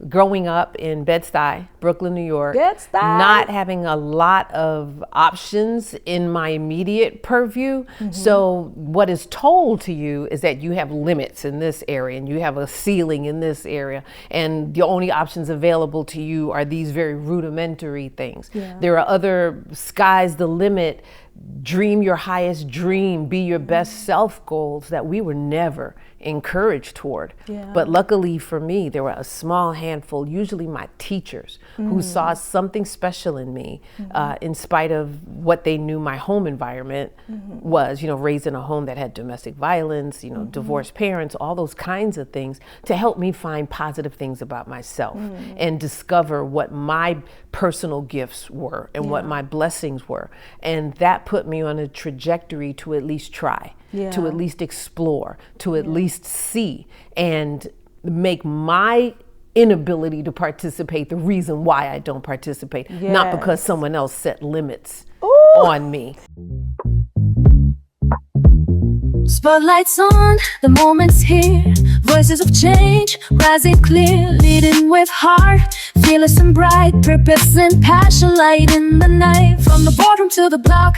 growing up in Bed-Stuy, Brooklyn, New York, not having a lot of options in my immediate purview. So what is told to you is that you have limits in this area and you have a ceiling in this area, and the only options available to you are these very rudimentary things. There are other sky's the limit, dream your highest dream, be your best self goals that we were never encouraged toward. But luckily for me, there were a small handful, usually my teachers, who saw something special in me, in spite of what they knew my home environment was, raised in a home that had domestic violence, divorced parents, all those kinds of things, to help me find positive things about myself and discover what my personal gifts were and what my blessings were. And that put me on a trajectory to at least try, to at least explore, to at least see, and make my inability to participate the reason why I don't participate, not because someone else set limits on me. Spotlights on, the moment's here. Voices of change, rising clear, leading with heart, fearless and bright, purpose and passion, light in the night. From the boardroom to the block,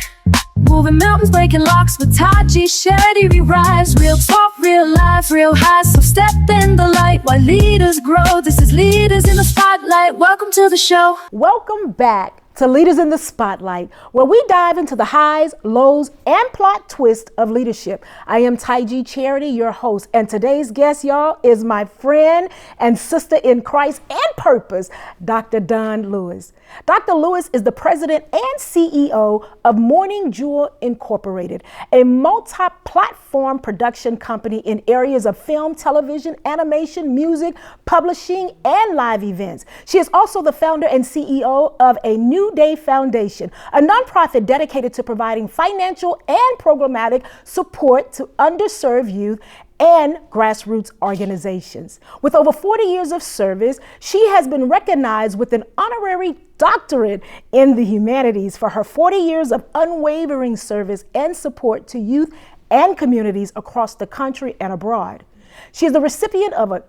moving mountains, breaking locks with Taji, Sherry, we rise. Real talk, real life, real highs. So step in the light while leaders grow. This is Leaders in the Spotlight. Welcome to the show. Welcome back to Leaders in the Spotlight, where we dive into the highs, lows, and plot twists of leadership. I am Taiji Charity, your host, and today's guest, y'all, is my friend and sister in Christ and purpose, Dr. Dawnn Lewis. Dr. Lewis is the president and CEO of Morning Jewel Incorporated, a multi-platform production company in areas of film, television, animation, music, publishing, and live events. She is also the founder and CEO of a New Day Foundation, a nonprofit dedicated to providing financial and programmatic support to underserved youth and grassroots organizations. With over 40 years of service, she has been recognized with an Honorary Doctorate in the Humanities for her 40 years of unwavering service and support to youth and communities across the country and abroad. She is the recipient of a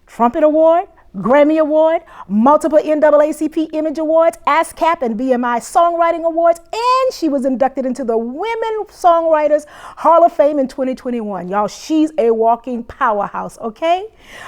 Trumpet Award, Grammy Award, multiple NAACP Image Awards, ASCAP and BMI Songwriting Awards, and she was inducted into the Women Songwriters Hall of Fame in 2021. Y'all, she's a walking powerhouse, okay?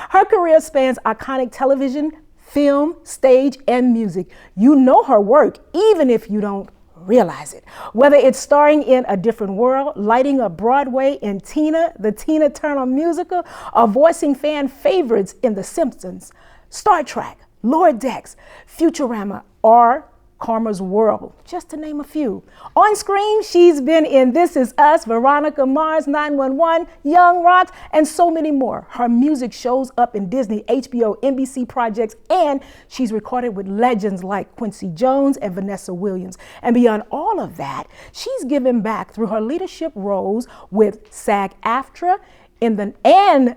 Her career spans iconic television, film, stage, and music. You know her work, even if you don't realize it. Whether it's starring in A Different World, lighting up Broadway in Tina, the Tina Turner musical, or voicing fan favorites in The Simpsons, Star Trek, Lower Decks, Futurama, or Karma's World, just to name a few. On screen, she's been in This Is Us, Veronica Mars, 911, Young Rocks, and so many more. Her music shows up in Disney, HBO, NBC projects, and she's recorded with legends like Quincy Jones and Vanessa Williams. And beyond all of that, she's given back through her leadership roles with SAG-AFTRA and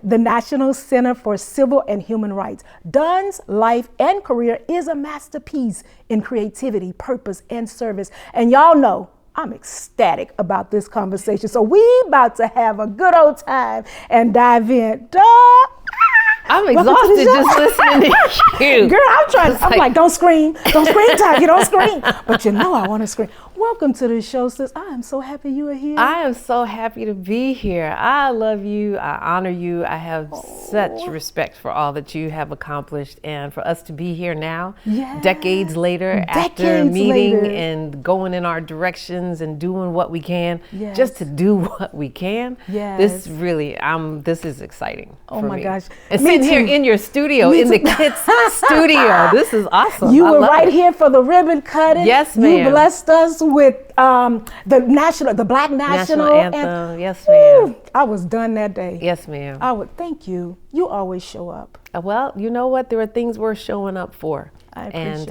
the National Center for Civil and Human Rights. Dawnn's life and career is a masterpiece in creativity, purpose, and service. And y'all know I'm ecstatic about this conversation. So we about to have a good old time and dive in. I'm exhausted just listening to you. Girl, I'm like, don't scream, Tiger, don't scream. But I want to scream. Welcome to the show, sis. I am so happy you are here. I am so happy to be here. I love you. I honor you. I have such respect for all that you have accomplished, and for us to be here now, decades later, after meeting and going in our directions and doing what we can, just to do what we can. This really, this is exciting. Oh my gosh. And sitting here in your studio, in the kids' studio, this is awesome. You were right here for the ribbon cutting. Yes, ma'am. You blessed us with the Black National Anthem. Yes, ma'am. I was done that day. Yes, ma'am. Thank you. You always show up. Well, you know what? There are things worth showing up for. I appreciate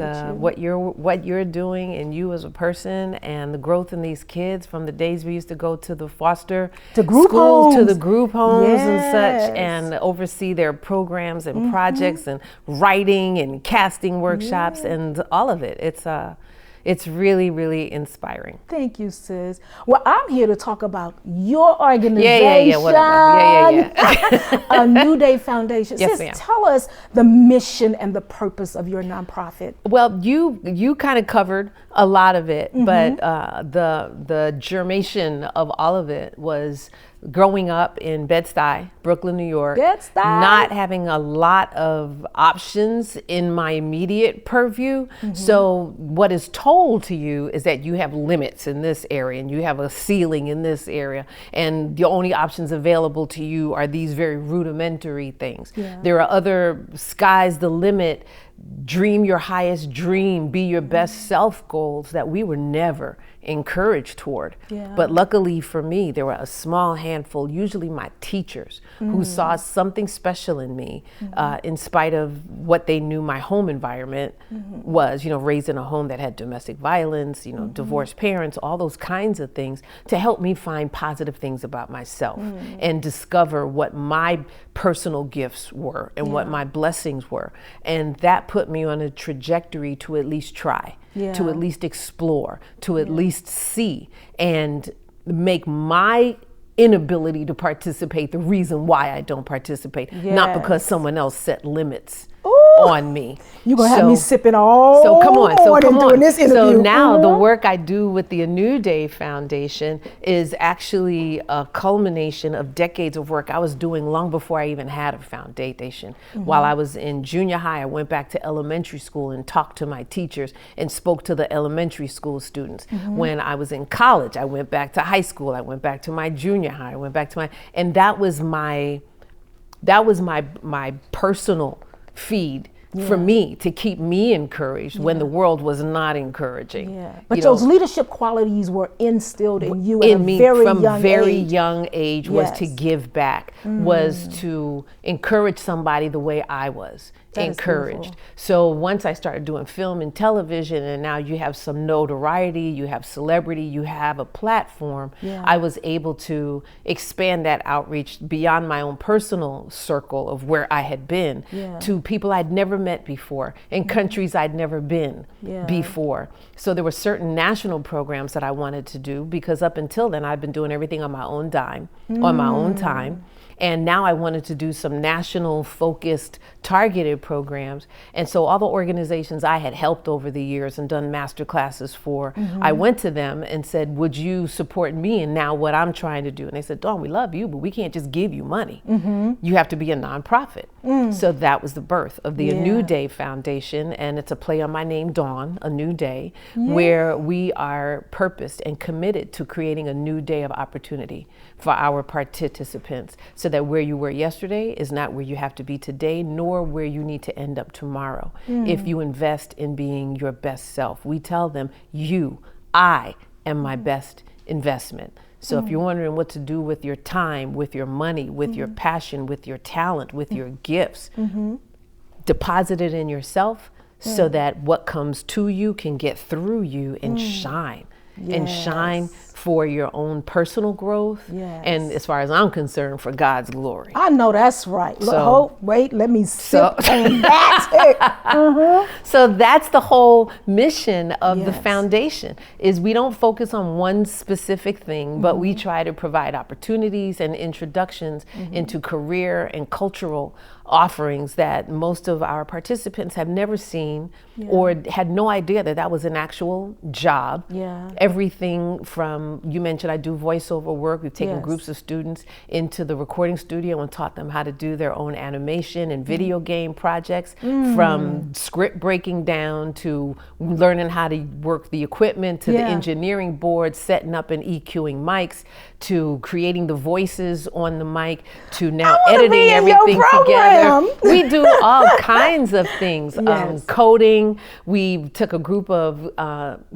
you. What you're doing, and you as a person, and the growth in these kids from the days we used to go to the foster group schools, homes. to the group homes and such, and oversee their programs and projects and writing and casting workshops and all of it. it's really, really inspiring. Thank you, sis. Well, I'm here to talk about your organization, A New Day Foundation. Yes, Sis, ma'am. tell us the mission and the purpose of your nonprofit. Well, you kind of covered a lot of it, but the germination of all of it was growing up in Bed-Stuy, Brooklyn, New York, not having a lot of options in my immediate purview. So what is told to you is that you have limits in this area and you have a ceiling in this area, and the only options available to you are these very rudimentary things. There are other sky's the limit, dream your highest dream, be your best self goals that we were never encouraged toward. But luckily for me, there were a small handful, usually my teachers, who saw something special in me, in spite of what they knew my home environment was, raised in a home that had domestic violence, divorced parents, all those kinds of things, to help me find positive things about myself and discover what my personal gifts were and what my blessings were. And that put me on a trajectory to at least try, to at least explore, to at least see, and make my inability to participate the reason why I don't participate, not because someone else set limits on me. You're going to have me sipping all morning doing this interview. So now the work I do with the A New Day Foundation is actually a culmination of decades of work I was doing long before I even had a foundation. While I was in junior high, I went back to elementary school and talked to my teachers and spoke to the elementary school students. When I was in college, I went back to high school, I went back to my junior high, I went back to and that was my personal feed for me to keep me encouraged when the world was not encouraging. But those leadership qualities were instilled in you at a very young age. Was to give back, was to encourage somebody the way I was encouraged. So once I started doing film and television, and now you have some notoriety, you have celebrity, you have a platform, I was able to expand that outreach beyond my own personal circle of where I had been to people I'd never met before in countries I'd never been before. So there were certain national programs that I wanted to do, because up until then I'd been doing everything on my own dime, on my own time. And now I wanted to do some national focused targeted programs. And so all the organizations I had helped over the years and done master classes for, I went to them and said, would you support me in now what I'm trying to do? And they said, Dawnn, we love you, but we can't just give you money. You have to be a nonprofit. So that was the birth of the A New Day Foundation. And it's a play on my name, Dawnn, A New Day, where we are purposed and committed to creating a new day of opportunity for our participants, so that where you were yesterday is not where you have to be today, nor where you need to end up tomorrow. If you invest in being your best self, we tell them, I am my best investment. So if you're wondering what to do with your time, with your money, with your passion, with your talent, with your gifts, deposit it in yourself so that what comes to you can get through you and shine. And shine for your own personal growth, and as far as I'm concerned, for God's glory. I know that's right. Let me sip on that. So that's the whole mission of the foundation, is we don't focus on one specific thing, but we try to provide opportunities and introductions into career and cultural offerings that most of our participants have never seen or had no idea that that was an actual job. Everything from, you mentioned I do voiceover work. We've taken groups of students into the recording studio and taught them how to do their own animation and video game projects, from script breaking down to learning how to work the equipment, to the engineering board, setting up and EQing mics, to creating the voices on the mic, to now editing everything together. We do all kinds of things. Coding. We took a group of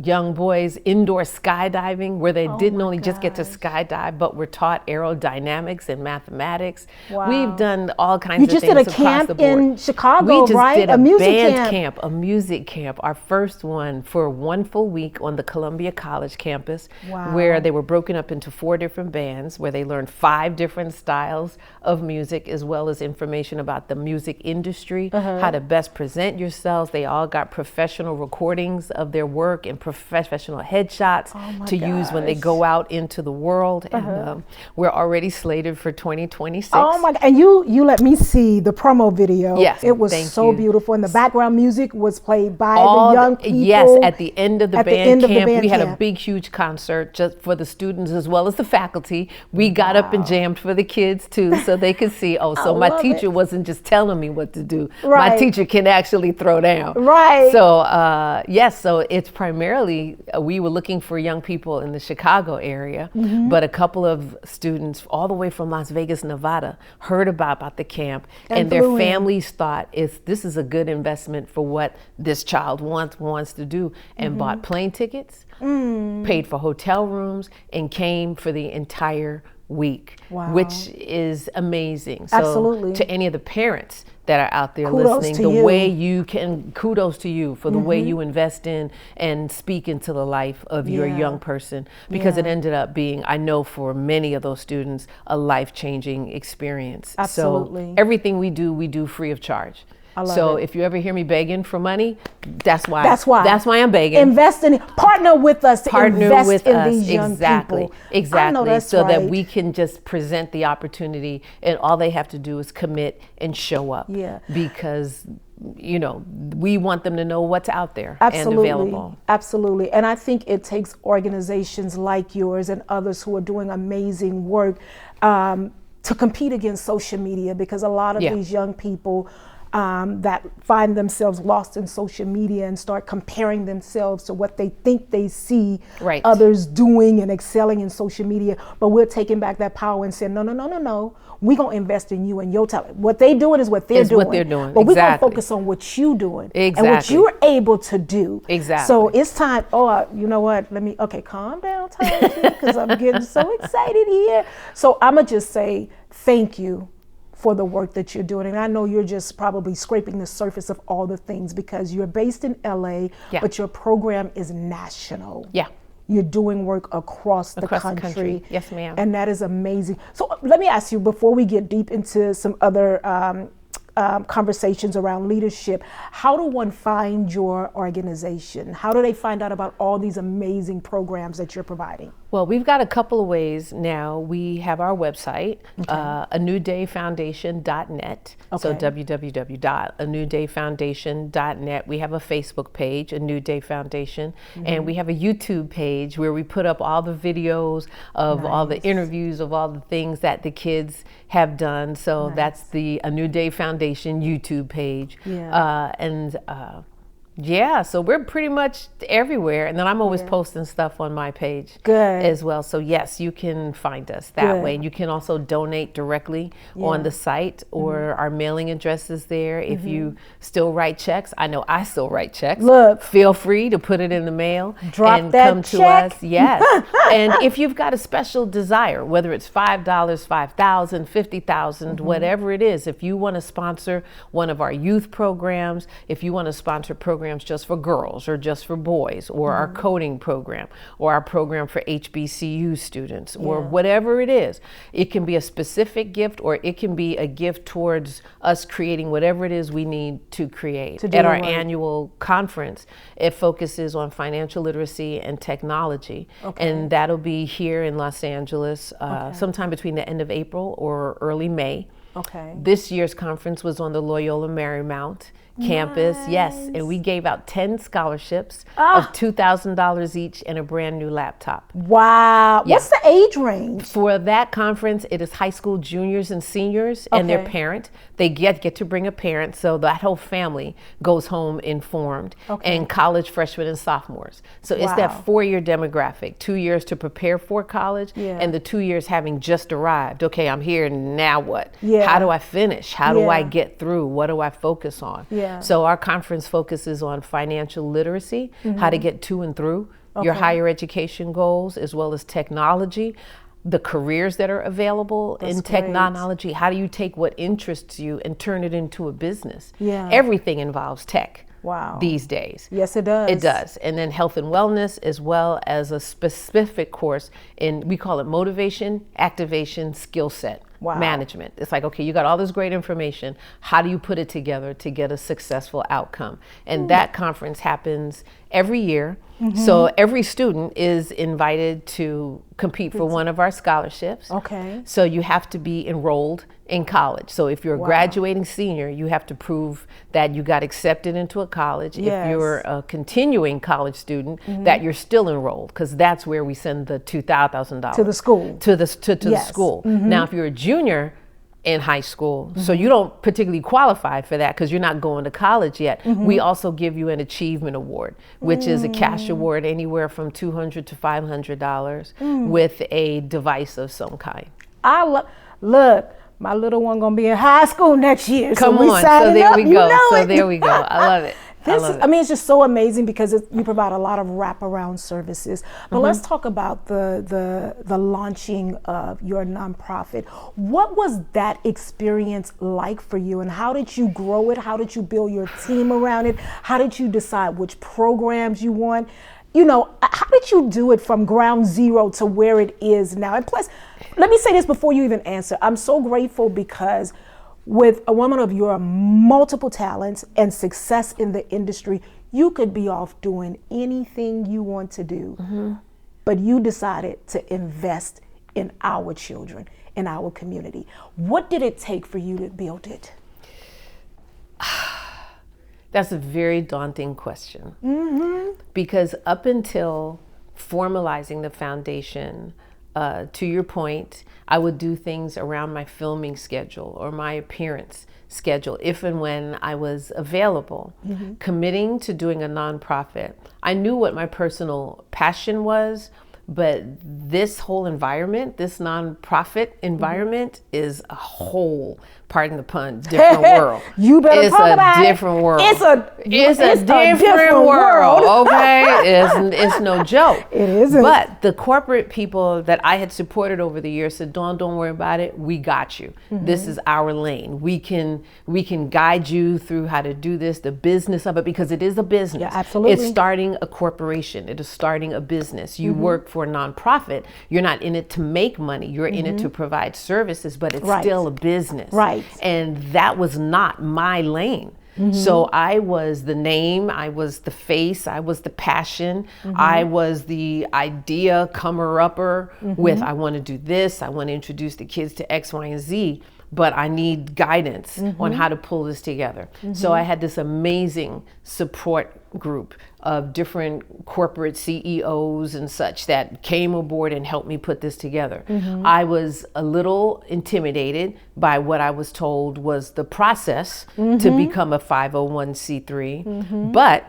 young boys indoor skydiving. We're they didn't only just get to skydive, but were taught aerodynamics and mathematics. We've done all kinds of things across the board. You just did a camp in Chicago, we just right? did a music band camp, a music camp, our first one for 1 full week on the Columbia College campus, where they were broken up into 4 different bands, where they learned 5 different styles of music, as well as information about the music industry, how to best present yourselves. They all got professional recordings of their work and professional headshots to use when they go out into the world. And we're already slated for 2026. Oh my God. And you let me see the promo video. Yes, it was so beautiful. And the background music was played by the young people. Yes, at the end of the band camp, we had a big, huge concert just for the students as well as the faculty. We got up and jammed for the kids too, so they could see, so my teacher wasn't just telling me what to do. My teacher can actually throw down. So yes, so it's primarily, we were looking for young people in the Chicago area, but a couple of students all the way from Las Vegas, Nevada, heard about the camp, and their families thought this is a good investment for what this child wants to do, and bought plane tickets, paid for hotel rooms, and came for the entire week, which is amazing. So to any of the parents that are out there listening, way you can, kudos to you for the way you invest in and speak into the life of your young person, because it ended up being, I know for many of those students, a life-changing experience. So everything we do free of charge. So if you ever hear me begging for money, that's why I'm begging. Invest in, partner with us to invest in these young people. Exactly. So that we can just present the opportunity, and all they have to do is commit and show up. Because we want them to know what's out there and available. Absolutely. And I think it takes organizations like yours and others who are doing amazing work to compete against social media, because a lot of these young people that find themselves lost in social media and start comparing themselves to what they think they see others doing and excelling in social media. But we're taking back that power and saying, no. We're going to invest in you and your talent. What they're doing is what they're doing. But we're going to focus on what you're doing and what you're able to do. So it's time. You know what? Calm down, Tyler, because I'm getting so excited here. So I'm going to just say thank you for the work that you're doing. And I know you're just probably scraping the surface of all the things, because you're based in LA, but your program is national. You're doing work across the country. Yes, ma'am. And that is amazing. So let me ask you, before we get deep into some other conversations around leadership, how do one find your organization? How do they find out about all these amazing programs that you're providing? Well, we've got a couple of ways now. We have our website, anewdayfoundation.net. So www.anewdayfoundation.net. We have a Facebook page, A New Day Foundation, and we have a YouTube page where we put up all the videos of all the interviews of all the things that the kids have done. So that's the A New Day Foundation YouTube page. So we're pretty much everywhere. And then I'm always posting stuff on my page as well. So yes, you can find us that way. And you can also donate directly on the site, or our mailing address is there. If you still write checks, I know I still write checks. Look, feel free to put it in the mail and that come check. to us. Yes. And if you've got a special desire, whether it's $5, $5,000, $50,000, whatever it is, if you want to sponsor one of our youth programs, if you want to sponsor programs just for girls or just for boys, or our coding program, or our program for HBCU students, or whatever it is. It can be a specific gift, or it can be a gift towards us creating whatever it is we need to create. At our annual conference, it focuses on financial literacy and technology, and that'll be here in Los Angeles sometime between the end of April or early May. This year's conference was on the Loyola Marymount campus, and we gave out 10 scholarships of $2,000 each and a brand new laptop. Wow. What's the age range? For that conference, it is high school juniors and seniors and their parent. They get to bring a parent, so that whole family goes home informed, and college freshmen and sophomores. So it's that 4-year demographic, 2 years to prepare for college, and the 2 years having just arrived. Okay, I'm here, now what? How do I finish? How do I get through? What do I focus on? So our conference focuses on financial literacy, how to get to and through your higher education goals, as well as technology, the careers that are available in technology. How do you take what interests you and turn it into a business? Yeah. Everything involves tech. Wow. These days. Yes, it does. It does. And then health and wellness, as well as a specific course we call it motivation, activation, skill set management. It's like, okay, you got all this great information. How do you put it together to get a successful outcome? And that conference happens every year. So every student is invited to compete for one of our scholarships. Okay. So you have to be enrolled in college. So if you're a graduating senior, you have to prove that you got accepted into a college. Yes. If you're a continuing college student, that you're still enrolled, because that's where we send the $2,000 to the school. To the school. Now, if you're a junior in high school, so you don't particularly qualify for that because you're not going to college yet. We also give you an achievement award, which is a cash award anywhere from $200 to $500 with a device of some kind. Look, my little one gonna be in high school next year. Come on, so there we go. So there we go. I love it. It's just so amazing because you provide a lot of wraparound services. But let's talk about the launching of your nonprofit. What was that experience like for you, and how did you grow it? How did you build your team around it? How did you decide which programs you want? You know, how did you do it from ground zero to where it is now? And plus, let me say this before you even answer. I'm so grateful because with a woman of your multiple talents and success in the industry, you could be off doing anything you want to do, but you decided to invest in our children, in our community. What did it take for you to build it? That's a very daunting question, because up until formalizing the foundation, to your point, I would do things around my filming schedule or my appearance schedule, if and when I was available. Committing to doing a nonprofit, I knew what my personal passion was, but this whole environment, this nonprofit environment, is a whole, pardon the pun, different world. You better talk about it. It's a different world. It's a different world. Okay, it's no joke. It isn't. But the corporate people that I had supported over the years said, Dawnn, don't worry about it. We got you. This is our lane. We can guide you through how to do this, the business of it, because it is a business. Yeah, absolutely. It's starting a corporation. It is starting a business. You work for a nonprofit. You're not in it to make money. You're in it to provide services, but it's still a business. Right. And that was not my lane. So I was the name, I was the face, I was the passion, I was the idea comer-upper with, I want to do this, I want to introduce the kids to X, Y, and Z, but I need guidance on how to pull this together. So I had this amazing support group of different corporate CEOs and such that came aboard and helped me put this together. I was a little intimidated by what I was told was the process to become a 501c3, but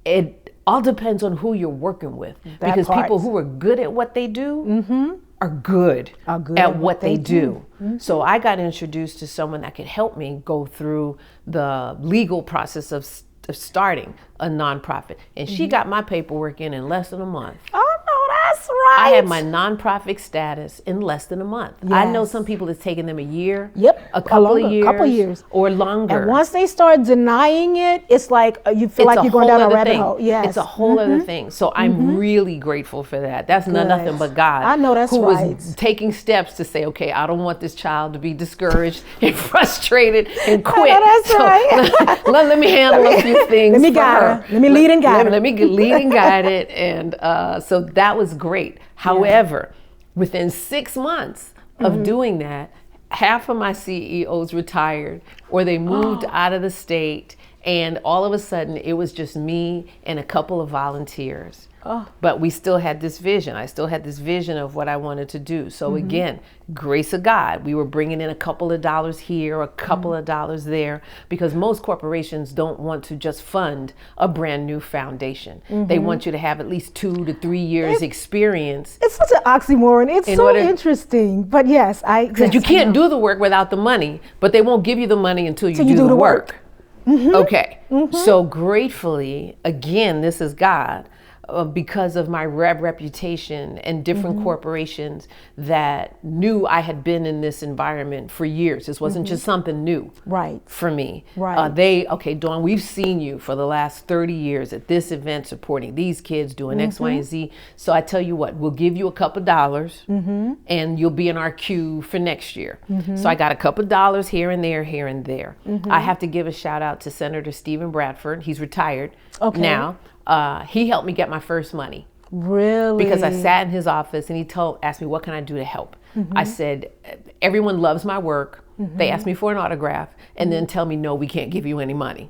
it all depends on who you're working with. Because people who are good at what they do are good at what they do. So I got introduced to someone that could help me go through the legal process of starting a nonprofit. And she got my paperwork in less than a month. Oh, no, that's right. I had my nonprofit status in less than a month. Yes. I know some people it's taken them a year, a couple of years, or longer. And once they start denying it, it's like you feel like you're going down a rabbit hole. Yes. It's a whole other thing. So I'm really grateful for that. That's nothing but God. I know that's who right. was taking steps to say, okay, I don't want this child to be discouraged and frustrated and quit. I know that's right. let me handle a few things. Let me guide her. Let me lead and guide her. Let me lead and guide it. And so that was great. However, within 6 months of doing that, half of my CEOs retired or they moved out of the state, and all of a sudden it was just me and a couple of volunteers. But we still had this vision. I still had this vision of what I wanted to do. So again, grace of God. We were bringing in a couple of dollars here, a couple of dollars there, because most corporations don't want to just fund a brand new foundation. They want you to have at least 2 to 3 years experience. It's such an oxymoron. It's so interesting. But yes, because you can't do the work without the money, but they won't give you the money until you do the work. Okay. So gratefully, again, this is God. because of my reputation and different corporations that knew I had been in this environment for years. This wasn't just something new for me. Okay, Dawnn, we've seen you for the last 30 years at this event supporting these kids doing X, Y, and Z. So I tell you what, we'll give you a couple dollars and you'll be in our queue for next year. So I got a couple dollars here and there, here and there. I have to give a shout out to Senator Stephen Bradford. He's retired now. He helped me get my first money. Really? Because I sat in his office and he asked me, what can I do to help? I said, everyone loves my work. They asked me for an autograph and then tell me, no, we can't give you any money.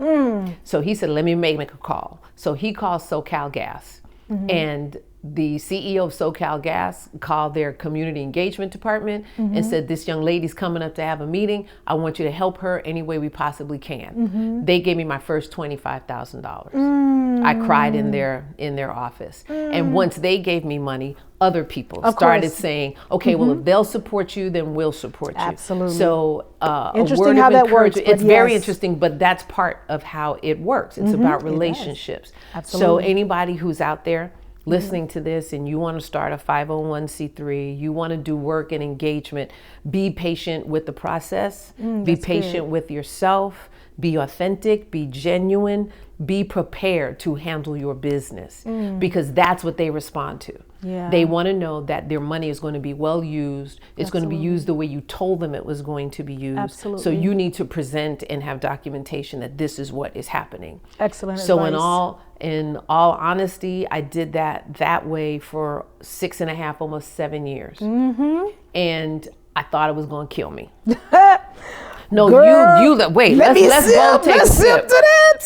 So he said, let me make a call. So he called SoCal Gas, and the CEO of SoCal Gas called their community engagement department and said, this young lady's coming up to have a meeting. I want you to help her any way we possibly can. They gave me my first $25,000. I cried in their office. And once they gave me money, other people started saying, okay, well, if they'll support you, then we'll support you. Absolutely. So interesting how that works. It's very interesting, but that's part of how it works. It's about relationships. So anybody who's out there listening to this and you want to start a 501c3, you want to do work and engagement, be patient with the process, be patient with yourself, be authentic, be genuine, be prepared to handle your business because that's what they respond to. They want to know that their money is going to be well used. It's going to be used the way you told them it was going to be used. So you need to present and have documentation that this is what is happening. Excellent So advice. in all honesty, I did that way for 6.5, almost 7 years. And I thought it was going to kill me. No, girl, wait, let's go take a sip. To that.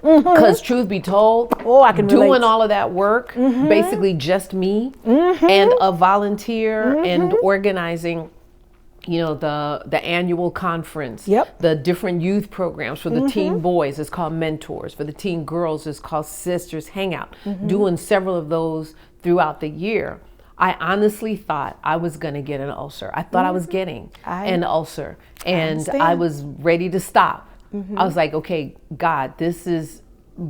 Because truth be told, I can doing relate. all of that work, basically just me and a volunteer and organizing, the annual conference, the different youth programs for the teen boys is called Mentors, for the teen girls is called Sisters Hangout, doing several of those throughout the year. I honestly thought I was going to get an ulcer. I thought I was getting an ulcer and I was ready to stop. I was like, okay, God, this is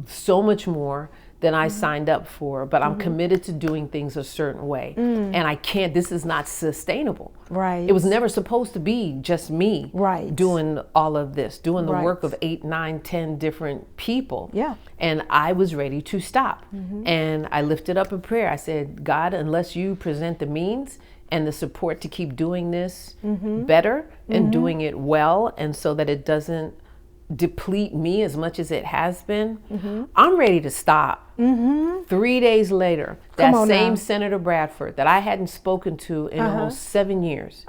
so much more than I signed up for, but I'm committed to doing things a certain way. And I can't, this is not sustainable. It was never supposed to be just me doing all of this, doing the work of 8, 9, 10 different people. And I was ready to stop. And I lifted up a prayer. I said, God, unless you present the means and the support to keep doing this better and doing it well, and so that it doesn't deplete me as much as it has been, I'm ready to stop. 3 days later, that same Senator Bradford that I hadn't spoken to in almost 7 years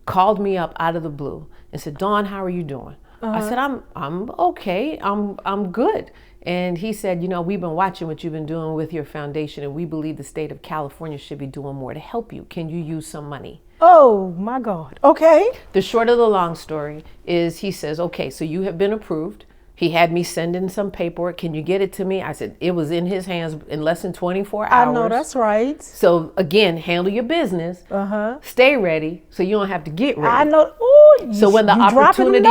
called me up out of the blue and said, Dawnn, how are you doing? I said, I'm okay, I'm good. And he said, we've been watching what you've been doing with your foundation, and we believe the state of California should be doing more to help you. Can you use some money? Oh my God. Okay. The short of the long story is he says, okay, so you have been approved. He had me send in some paperwork. Can you get it to me? I said, it was in his hands in less than 24 hours. I know, that's right. So again, handle your business. Stay ready so you don't have to get ready. I know. Ooh, so when the opportunity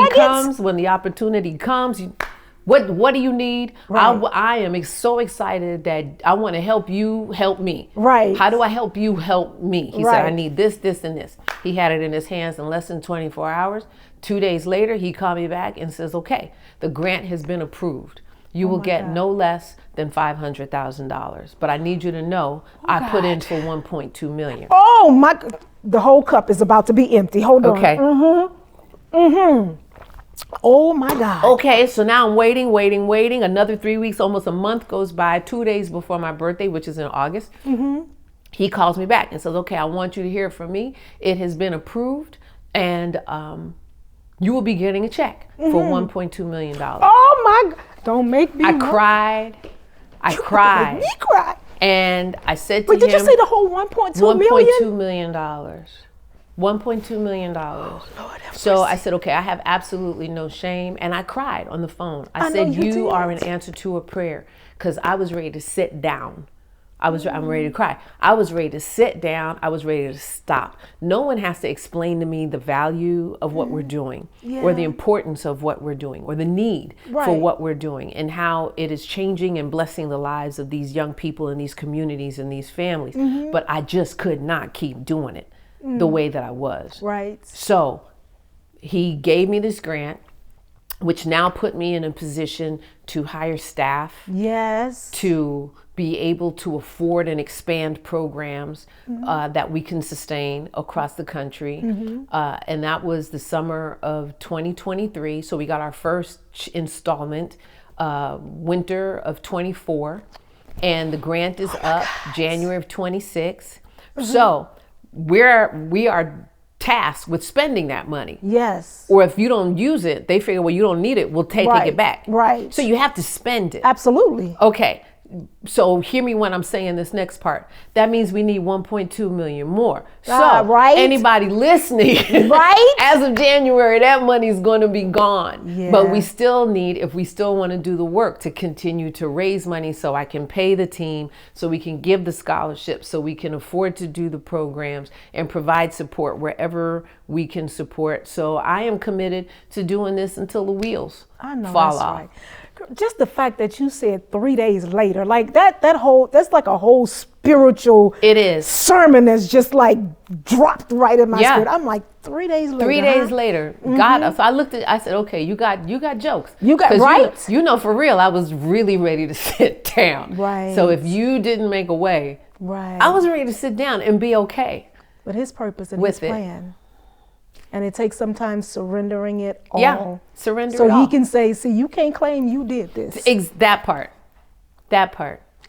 comes, what do you need? I am so excited that I want to help you help me. How do I help you help me? He said, I need this, this, and this. He had it in his hands in less than 24 hours. 2 days later, he called me back and says, okay, the grant has been approved. You will get no less than $500,000. But I need you to know I put in for $1.2 million. Oh my, the whole cup is about to be empty. Hold on. Okay. Oh my God. Okay, so now I'm waiting. Another 3 weeks, almost a month goes by. 2 days before my birthday, which is in August, he calls me back and says, okay, I want you to hear from me. It has been approved, and you will be getting a check for $1.2 million. Oh my God. Don't make me. I cried. Make me cry. And I said to him. But did you say the whole $1.2 million? $1.2 million. $1.2 million. Oh, Lord, so I said, okay, I have absolutely no shame. And I cried on the phone. I said, you are an answer to a prayer. Because I was ready to sit down. I'm ready to cry. I was ready to sit down. I was ready to stop. No one has to explain to me the value of what we're doing, or the importance of what we're doing, or the need for what we're doing, and how it is changing and blessing the lives of these young people in these communities and these families. But I just could not keep doing it the way that I was. Right. So he gave me this grant, which now put me in a position to hire staff. Yes. To be able to afford and expand programs that we can sustain across the country. And that was the summer of 2023. So we got our first installment winter of 24. And the grant is up January of 26. So we are tasked with spending that money. Yes. Or if you don't use it, they figure, well, you don't need it, we'll take it back. Right. So you have to spend it. Absolutely. Okay. So hear me when I'm saying this next part. That means we need 1.2 million more. So anybody listening, as of January, that money's going to be gone. Yeah. But we still need, if we still want to do the work, to continue to raise money so I can pay the team, so we can give the scholarships, so we can afford to do the programs and provide support wherever we can support. So I am committed to doing this until the wheels fall off. Right. Just the fact that you said 3 days later, like that's like a whole spiritual sermon that's just like dropped right in my spirit. I'm like, 3 days later. 3 days later, God. So I said, okay, you got jokes. You got You know, for real, I was really ready to sit down. Right. So if you didn't make a way, I was ready to sit down and be okay. But his purpose and his plan. And it takes sometimes surrendering it all. Yeah, surrender so it all. he can say, see, you can't claim you did this. That part.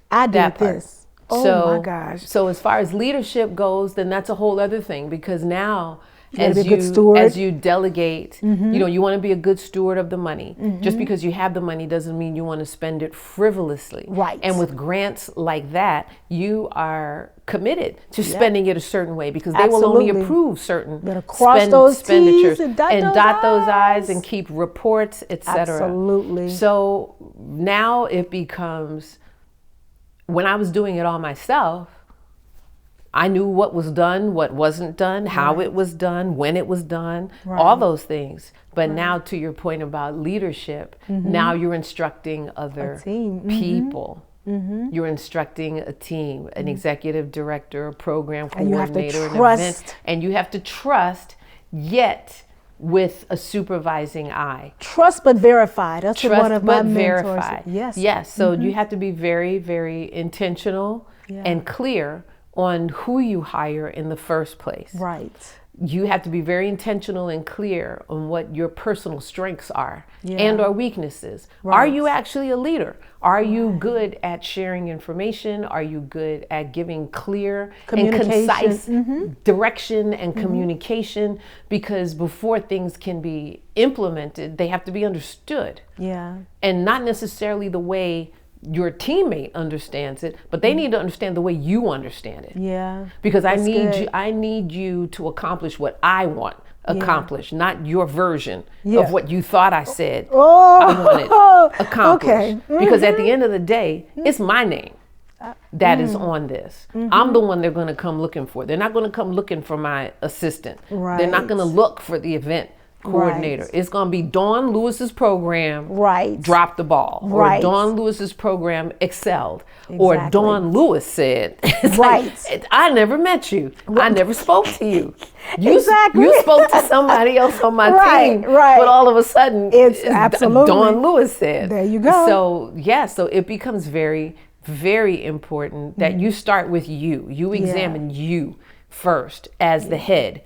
I did this. Oh my gosh. So as far as leadership goes, then that's a whole other thing, because now as you delegate, you know, you want to be a good steward of the money. Just because you have the money doesn't mean you want to spend it frivolously. Right. And with grants like that, you are committed to spending it a certain way, because they will only approve certain expenditures and dot those I's and keep reports, etc. Absolutely. So now it becomes, when I was doing it all myself, I knew what was done, what wasn't done, how it was done, when it was done, all those things. But now, to your point about leadership, now you're instructing other people. You're instructing a team, an executive director, a program coordinator, an event, and you have to trust, yet with a supervising eye. Trust but verified. That's Trust one of my but mentors. verified. Yes. Yes. So you have to be very, very intentional and clear on who you hire in the first place. Right. You have to be very intentional and clear on what your personal strengths are and or weaknesses. Are you actually a leader? Are you good at sharing information? Are you good at giving clear and concise direction and communication? Because before things can be implemented, they have to be understood. Yeah. And not necessarily the way your teammate understands it, but they need to understand the way you understand it. Yeah. Because I need you to accomplish what I want accomplished, not your version of what you thought I said I wanted accomplished. Okay. Because at the end of the day, it's my name that is on this. I'm the one they're going to come looking for. They're not going to come looking for my assistant. Right. They're not going to look for the event coordinator. Right. It's going to be Dawnn Lewis's program dropped the ball, or Dawnn Lewis's program excelled, or Dawnn Lewis said, I never met you. I never spoke to you. You spoke to somebody else on my team, but all of a sudden, it's absolutely Dawnn Lewis said. There you go. So it becomes very, very important that you start with you. You examine you first as the head.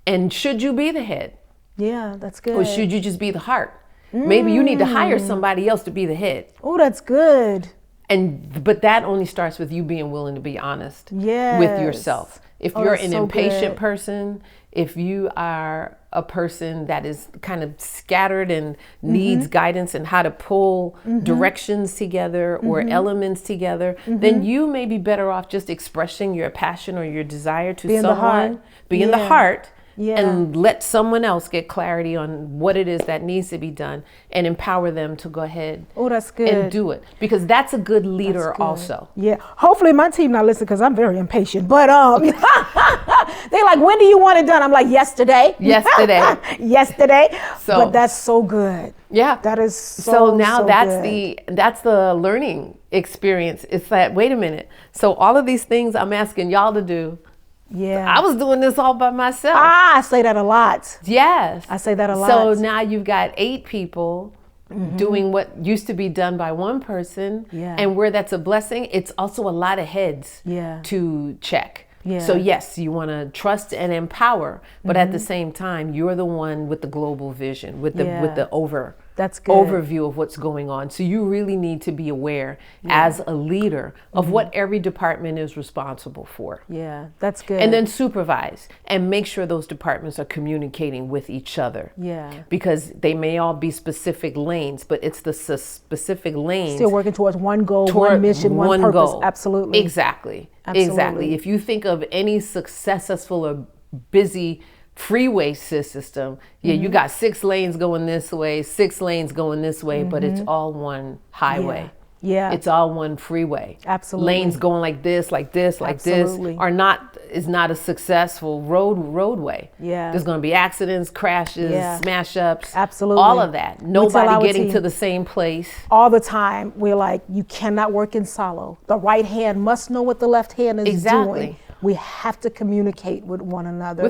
And should you be the head? Yeah, that's good. Or should you just be the heart? Maybe you need to hire somebody else to be the head. Oh, that's good. But that only starts with you being willing to be honest with yourself. If you're an impatient person, if you are a person that is kind of scattered and needs guidance in how to pull directions together or elements together, then you may be better off just expressing your passion or your desire to someone. Be in the heart. and let someone else get clarity on what it is that needs to be done and empower them to go ahead that's good. and do it. Because that's a good leader also. Yeah. Hopefully my team not listen because I'm very impatient. But they like, when do you want it done? I'm like, yesterday. Yesterday. So, but that's so good. Yeah. That is so now that's good. that's the learning experience. It's that, wait a minute. So all of these things I'm asking y'all to do, I was doing this all by myself. I say that a lot. Yes. I say that a lot. So now you've got 8 people doing what used to be done by one person. And where that's a blessing, it's also a lot of heads to check. So yes, you want to trust and empower, but at the same time, you're the one with the global vision, with the That's good. overview of what's going on. So you really need to be aware as a leader of what every department is responsible for. Yeah, that's good. And then supervise and make sure those departments are communicating with each other. Yeah. Because they may all be specific lanes, but it's the specific lanes. Still working towards one goal, one mission, one purpose. Goal. Absolutely. Exactly. Exactly. If you think of any successful or busy freeway system, you got 6 lanes going this way, 6 lanes going this way, but it's all one highway. Yeah. It's all one freeway. Absolutely. Lanes going like this, like this, like Absolutely. this is not a successful roadway. Yeah. There's going to be accidents, crashes, smash ups. Absolutely. All of that. Nobody getting to the same place. All the time, we're like, you cannot work in silo. The right hand must know what the left hand is doing. We have to communicate with one another.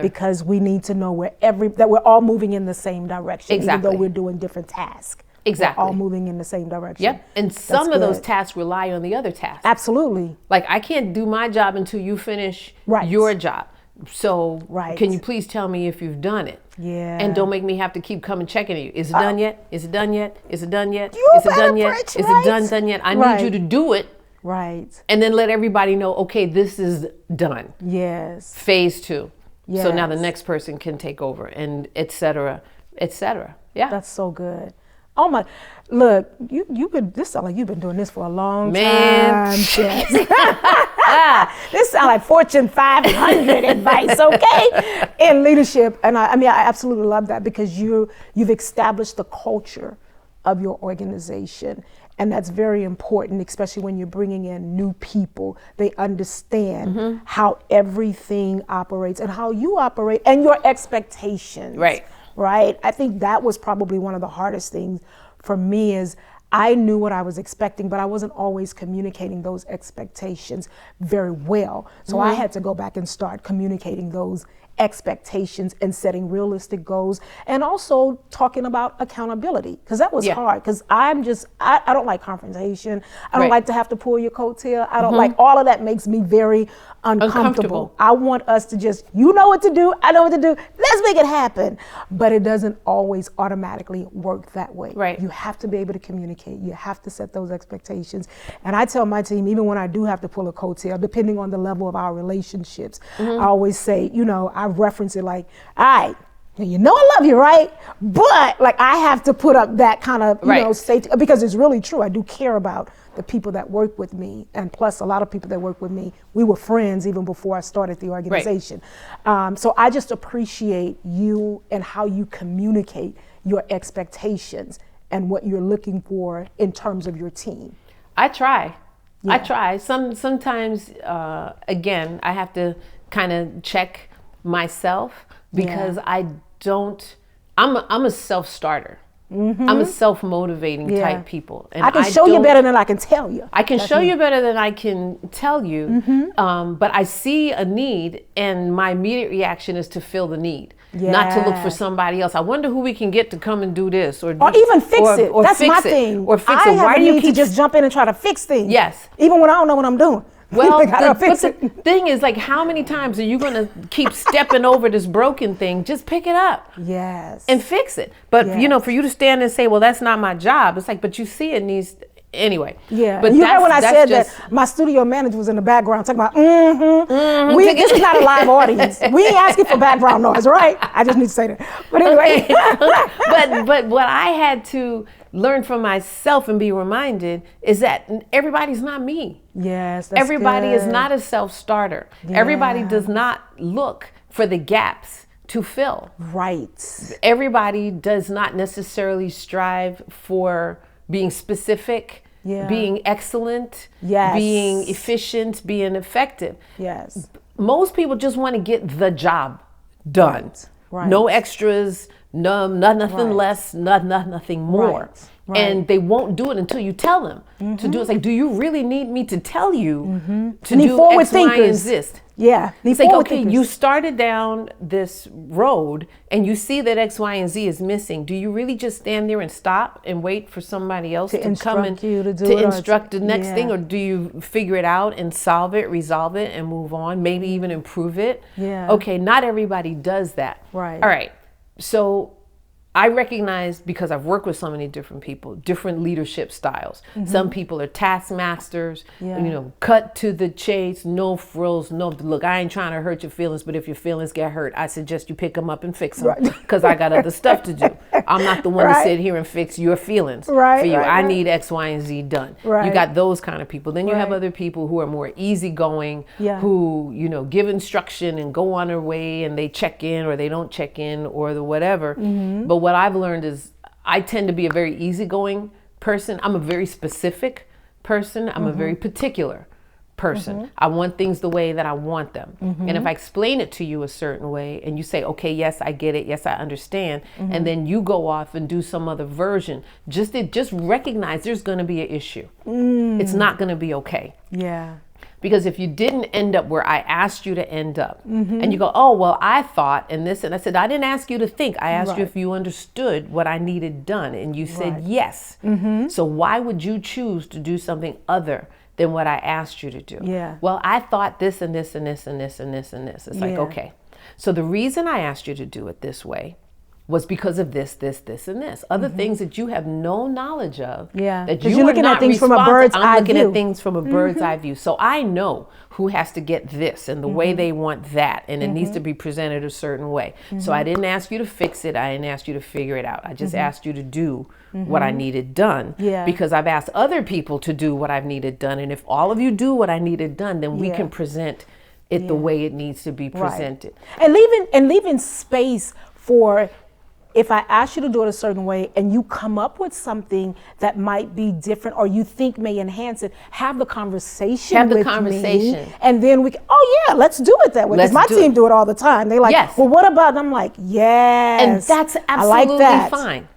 Because we need to know that we're all moving in the same direction. Even though we're doing different tasks. We're all moving in the same direction. Yep. And some of those tasks rely on the other tasks. Absolutely. Like, I can't do my job until you finish your job. So can you please tell me if you've done it? Yeah. And don't make me have to keep coming checking you. Is it done yet? Is it done yet? Is it done yet? You Is it done yet? preach, Is it done yet? I need you to do it. Right. And then let everybody know, okay, this is done. Yes. Phase 2. Yes. So now the next person can take over, and et cetera, et cetera. Yeah. That's so good. Oh my, look, this sounds like you've been doing this for a long time. Yes. This sounds like Fortune 500 advice, okay? In leadership. And I absolutely love that because you've established the culture of your organization. And that's very important, especially when you're bringing in new people. They understand how everything operates and how you operate and your expectations. Right? I think that was probably one of the hardest things for me is I knew what I was expecting, but I wasn't always communicating those expectations very well. So I had to go back and start communicating those expectations and setting realistic goals and also talking about accountability because that was hard because I don't like confrontation. I don't like to have to pull your coattail. I don't like all of that makes me very uncomfortable. I want us to just, you know what to do, I know what to do, let's make it happen. But it doesn't always automatically work that way. You have to be able to communicate. You have to set those expectations. And I tell my team, even when I do have to pull a coattail, depending on the level of our relationships, I always say, I reference it like, all right, you know I love you, right? But like I have to put up that kind of, safety because it's really true. I do care about the people that work with me. And plus a lot of people that work with me, we were friends even before I started the organization. So I just appreciate you and how you communicate your expectations and what you're looking for in terms of your team. I try. Sometimes, again, I have to kind of check myself because I'm a self-starter. I'm a self-motivating type people. And I can show you better than I can tell you. I can show you better than I can tell you, but I see a need and my immediate reaction is to fill the need. Not to look for somebody else. I wonder who we can get to come and do this or even fix it. That's my thing. Or fix it. Why do you need to just jump in and try to fix things? Yes. Even when I don't know what I'm doing. Well, the thing is, like, how many times are you going to keep stepping over this broken thing? Just pick it up. Yes. And fix it. But, for you to stand and say, well, that's not my job. It's like, but you see it needs, anyway. Yeah. But you heard when I said that my studio manager was in the background talking about, this is not a live audience. We ain't asking for background noise, right? I just need to say that. But anyway. but what I had to learn from myself and be reminded is that everybody's not me. Yes, that's everybody good. Is not a self-starter. Yeah. Everybody does not look for the gaps to fill. Right. Everybody does not necessarily strive for being specific, being excellent, being efficient, being effective. Yes. Most people just want to get the job done. Right. No extras, nothing less, nothing more. Right. And they won't do it until you tell them to do it. It's like, do you really need me to tell you to Need do forward X, Y, and thinkers. Z? Yeah. It's like, okay, you started down this road and you see that X, Y, and Z is missing. Do you really just stand there and stop and wait for somebody else to come and to instruct the next thing? Or do you figure it out and solve it, resolve it, and move on, maybe even improve it? Yeah. Okay, not everybody does that. Right. All right. So I recognize, because I've worked with so many different people, different leadership styles. Some people are taskmasters, cut to the chase, no frills, no, look, I ain't trying to hurt your feelings, but if your feelings get hurt, I suggest you pick them up and fix them because I got other stuff to do. I'm not the one to sit here and fix your feelings for you. I need X, Y, and Z done. You got those kind of people. Then you have other people who are more easygoing, who, give instruction and go on their way and they check in or they don't check in or the whatever. But what I've learned is I tend to be a very easygoing person. I'm a very specific person. I'm a very particular person. I want things the way that I want them. And if I explain it to you a certain way and you say, okay, yes, I get it. Yes, I understand. And then you go off and do some other version, just recognize there's going to be an issue. It's not going to be okay. Yeah. Because if you didn't end up where I asked you to end up, and you go, oh, well, I thought, and this, and I said, I didn't ask you to think. I asked you if you understood what I needed done. And you said yes. So why would you choose to do something other than what I asked you to do? Yeah. Well, I thought this and this and this and this and this and this. It's like, okay. So the reason I asked you to do it this way was because of this, this, this, and this. Other things that you have no knowledge of. Yeah. That you're looking at things from a bird's eye view. I'm looking at things from a bird's eye view. So I know who has to get this and the way they want that. And it needs to be presented a certain way. So I didn't ask you to fix it. I didn't ask you to figure it out. I just asked you to do what I needed done. Because I've asked other people to do what I've needed done. And if all of you do what I needed done, then we can present it the way it needs to be presented. And leaving space for, if I ask you to do it a certain way and you come up with something that might be different or you think may enhance it, have the conversation with me. And then we can, let's do it that way. Because my team do it all the time. They're like, well, what about? And I'm like, yes. And that's absolutely fine.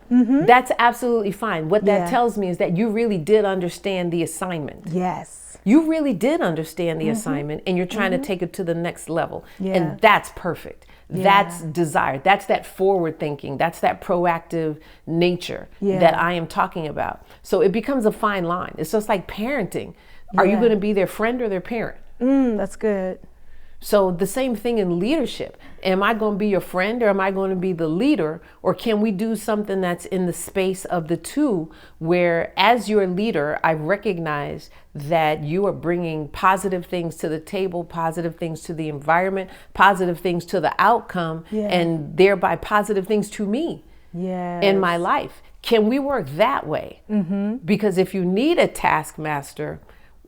That's absolutely fine. What that tells me is that you really did understand the assignment. Yes. You really did understand the assignment and you're trying to take it to the next level. And that's perfect. That's desire. That's that forward thinking. That's that proactive nature that I am talking about. So it becomes a fine line. It's just like parenting. Are you going to be their friend or their parent? That's good. So the same thing in leadership. Am I going to be your friend or am I going to be the leader? Or can we do something that's in the space of the two, where as your leader, I recognize that you are bringing positive things to the table, positive things to the environment, positive things to the outcome, and thereby positive things to me in my life. Can we work that way? Because if you need a taskmaster,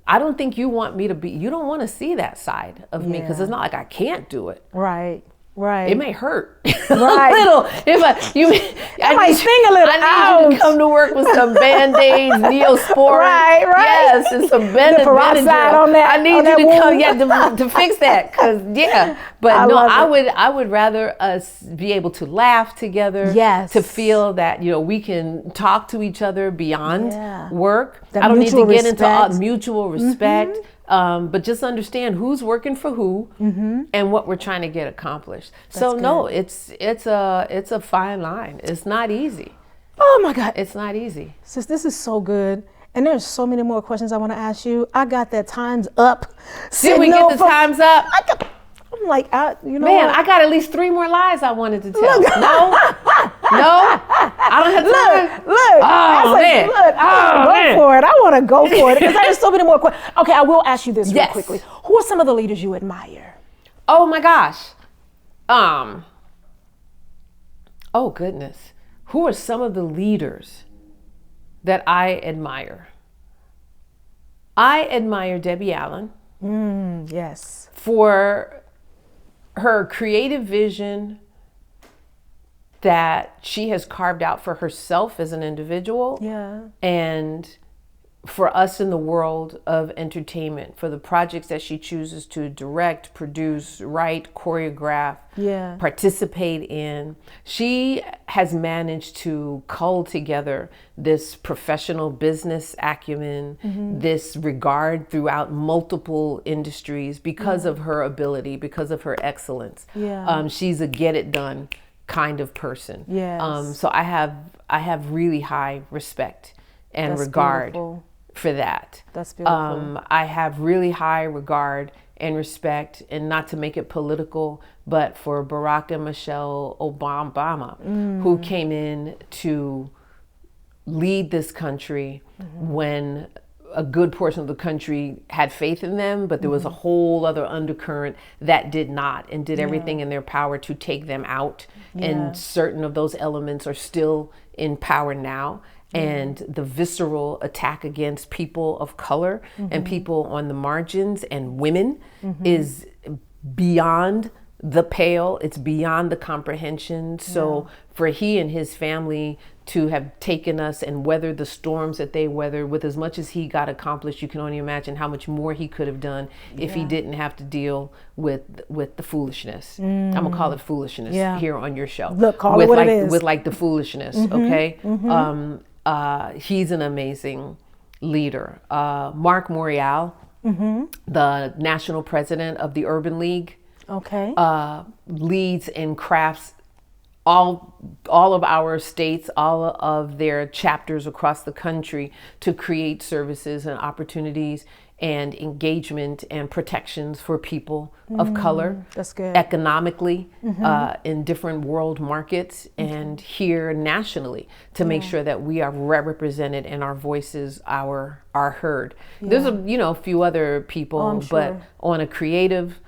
I don't think you want me to be, you don't want to see that side of me, because it's not like I can't do it. Right. It may hurt a little. It might sting a little. I need you to come to work with some Band-Aids, Neosporin. Yes, and some Benadryl. I need you to come to fix that. But I would rather us be able to laugh together, to feel that, we can talk to each other beyond work. I don't need to get into mutual respect. But just understand who's working for who and what we're trying to get accomplished. It's a fine line. It's not easy. Oh my God. It's not easy. Sis, this is so good. And there's so many more questions I want to ask you. I got that time's up. Did we get the time's up? I'm like, man, I got at least 3 more lies I wanted to tell. No, I don't have time. Go for it. I want to go for it because there's so many more questions. Okay, I will ask you this real quickly. Who are some of the leaders you admire? Oh my gosh. Oh goodness. Who are some of the leaders that I admire? I admire Debbie Allen. Yes. For her creative vision, that she has carved out for herself as an individual. Yeah. And for us in the world of entertainment, for the projects that she chooses to direct, produce, write, choreograph, participate in, she has managed to cull together this professional business acumen, this regard throughout multiple industries because of her ability, because of her excellence. She's a get it done kind of person. So I have really high respect and regard for that. That's beautiful. I have really high regard and respect, and not to make it political, but for Barack and Michelle Obama, who came in to lead this country when a good portion of the country had faith in them, but there was a whole other undercurrent that did not, and did everything in their power to take them out. And certain of those elements are still in power now. And the visceral attack against people of color and people on the margins and women is beyond the pale. It's beyond the comprehension. So for he and his family to have taken us and weathered the storms that they weathered with as much as he got accomplished, you can only imagine how much more he could have done if he didn't have to deal with the foolishness. I'm gonna call it foolishness here on your show. Look, call it what it is. With like the foolishness, okay? He's an amazing leader. Mark Morial, the national president of the Urban League, leads and crafts all of our states, all of their chapters across the country to create services and opportunities and engagement and protections for people of color. That's good. Economically, in different world markets and here nationally, to make sure that we are represented and our voices are heard. There's a few other people, but on a creative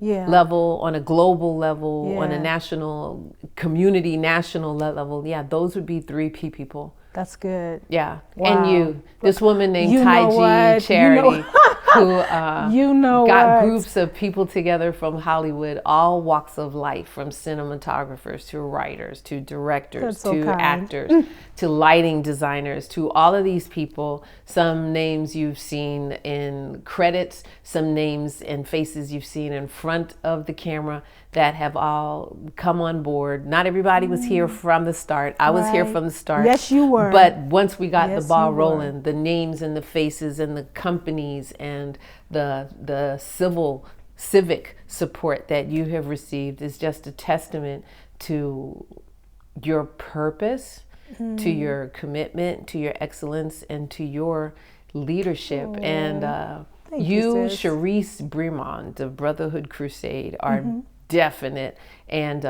level, on a global level, on a national community, national level, those would be 3 people. That's good. Yeah. Wow. And you, this woman named Taiji Charity, who got groups of people together from Hollywood, all walks of life, from cinematographers to writers to directors to actors to lighting designers, to all of these people. Some names you've seen in credits, some names and faces you've seen in front of the camera that have all come on board. Not everybody was here from the start. I was here from the start. Yes, you were. But once we got the ball rolling, the names and the faces and the companies and the civic support that you have received is just a testament to your purpose, to your commitment, to your excellence, and to your leadership. And you, Charisse Bremond of Brotherhood Crusade, are definite, and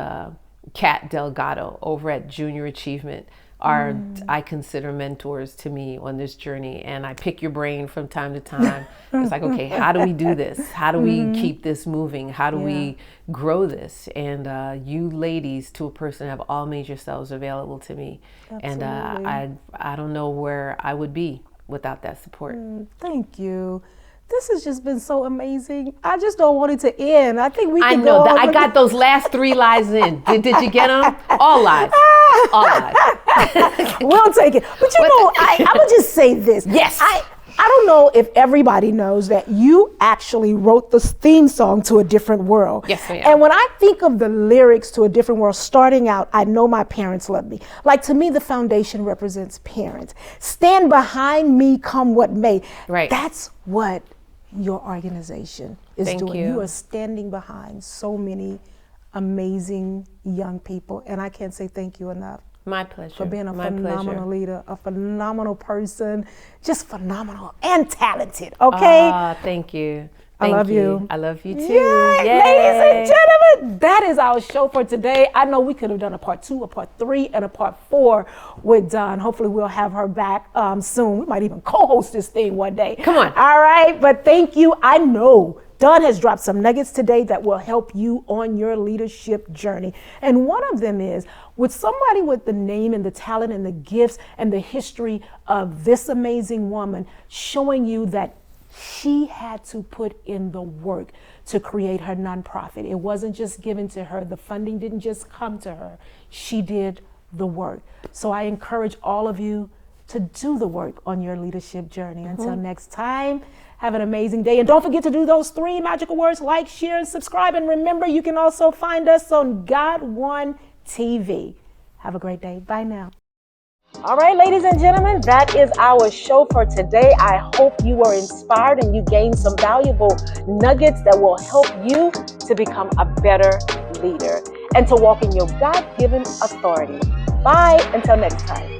Kat Delgado over at Junior Achievement are, I consider, mentors to me on this journey. And I pick your brain from time to time. It's like, okay, how do we do this? How do we keep this moving? How do we grow this? And you ladies, to a person, have all made yourselves available to me. Absolutely. And I don't know where I would be without that support. Thank you. This has just been so amazing. I just don't want it to end. I think we can I know go that. on. I got those last 3 lies in. Did you get them? All lies. All lies. We'll take it. But I would just say this. Yes. I don't know if everybody knows that you actually wrote the theme song to A Different World. Yes, ma'am. And when I think of the lyrics to A Different World, starting out, I know my parents love me. Like, to me, the foundation represents parents. Stand behind me, come what may. Right. That's what your organization is doing. Thank you. You are standing behind so many amazing young people. And I can't say thank you enough. My pleasure. For being a phenomenal leader, a phenomenal person, just phenomenal and talented, okay? Thank you. I love you. I love you too. Yay. Yay. Ladies and gentlemen, that is our show for today. I know we could have done a part 2, a part 3, and a part 4 with Dawnn. Hopefully we'll have her back soon. We might even co-host this thing one day. Come on. All right, but thank you. I know Dawnn has dropped some nuggets today that will help you on your leadership journey. And one of them is, with somebody with the name and the talent and the gifts and the history of this amazing woman, showing you that She had to put in the work to create her nonprofit. It wasn't just given to her. The funding didn't just come to her. She did the work. So I encourage all of you to do the work on your leadership journey. Until next time, have an amazing day. And don't forget to do those 3 magical words: like, share, and subscribe. And remember, you can also find us on God One TV. Have a great day. Bye now. All right, ladies and gentlemen, that is our show for today. I hope you were inspired and you gained some valuable nuggets that will help you to become a better leader and to walk in your God-given authority. Bye until next time.